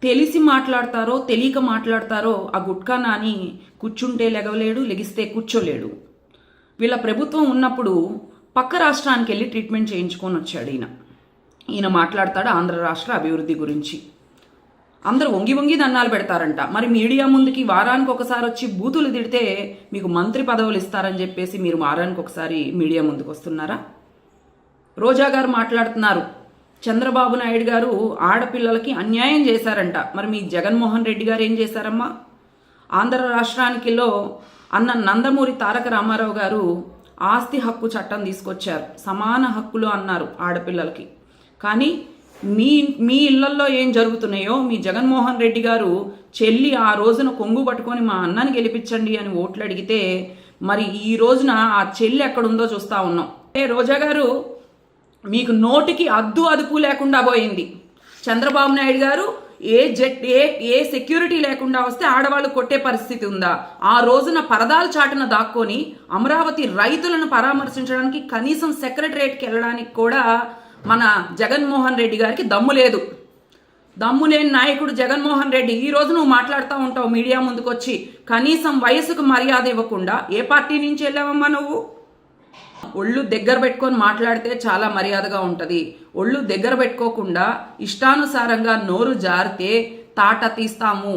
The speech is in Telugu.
తెలిసి మాట్లాడతారో తెలియక మాట్లాడతారో ఆ గుట్కా నాని కూర్చుంటే లెగవలేడు, లెగిస్తే కూర్చోలేడు. వీళ్ళ ప్రభుత్వం ఉన్నప్పుడు పక్క రాష్ట్రానికి వెళ్ళి ట్రీట్మెంట్ చేయించుకొని వచ్చాడు ఈయన మాట్లాడతాడు ఆంధ్ర రాష్ట్ర అభివృద్ధి గురించి. అందరూ వంగి వంగి దన్నాలు పెడతారంట. మరి మీడియా ముందుకి వారానికి ఒకసారి వచ్చి బూతులు తిడితే మీకు మంత్రి పదవులు ఇస్తారని చెప్పేసి మీరు వారానికి ఒకసారి మీడియా ముందుకు వస్తున్నారా? రోజా గారు మాట్లాడుతున్నారు, చంద్రబాబు నాయుడు గారు ఆడపిల్లలకి అన్యాయం చేశారంట. మరి మీ జగన్మోహన్ రెడ్డి గారు ఏం చేశారమ్మా? ఆంధ్ర రాష్ట్రానికిలో అన్న నందమూరి తారక రామారావు గారు ఆస్తి హక్కు చట్టం తీసుకొచ్చారు, సమాన హక్కులు అన్నారు ఆడపిల్లలకి. కానీ మీ ఇళ్లల్లో ఏం జరుగుతున్నాయో మీ జగన్మోహన్ రెడ్డి గారు చెల్లి ఆ రోజున కొంగు పట్టుకొని మా అన్నని గెలిపించండి అని ఓట్లు అడిగితే మరి ఈ రోజున ఆ చెల్లి ఎక్కడుందో చూస్తా ఉన్నాం. రోజా గారు మీకు నోటికి అద్దు అదుపు లేకుండా పోయింది. చంద్రబాబు నాయుడు గారు ఏ సెక్యూరిటీ లేకుండా వస్తే ఆడవాళ్ళు కొట్టే పరిస్థితి ఉందా? ఆ రోజున పరదాల చాటున దాక్కొని అమరావతి రైతులను పరామర్శించడానికి కనీసం సెక్రటరేట్కి వెళ్ళడానికి కూడా మన జగన్మోహన్ రెడ్డి గారికి దమ్ము లేదు. దమ్ము లేని నాయకుడు జగన్మోహన్ రెడ్డి. ఈ రోజు నువ్వు మాట్లాడుతూ ఉంటావు మీడియా ముందుకు వచ్చి, కనీసం వయసుకు మర్యాద ఇవ్వకుండా. ఏ పార్టీ నుంచి వెళ్ళావమ్మా నువ్వు? ఒళ్ళు దగ్గర పెట్టుకొని మాట్లాడితే చాలా మర్యాదగా ఉంటుంది. ఒళ్ళు దగ్గర పెట్టుకోకుండా ఇష్టానుసారంగా నోరు జారితే తాట తీస్తాము.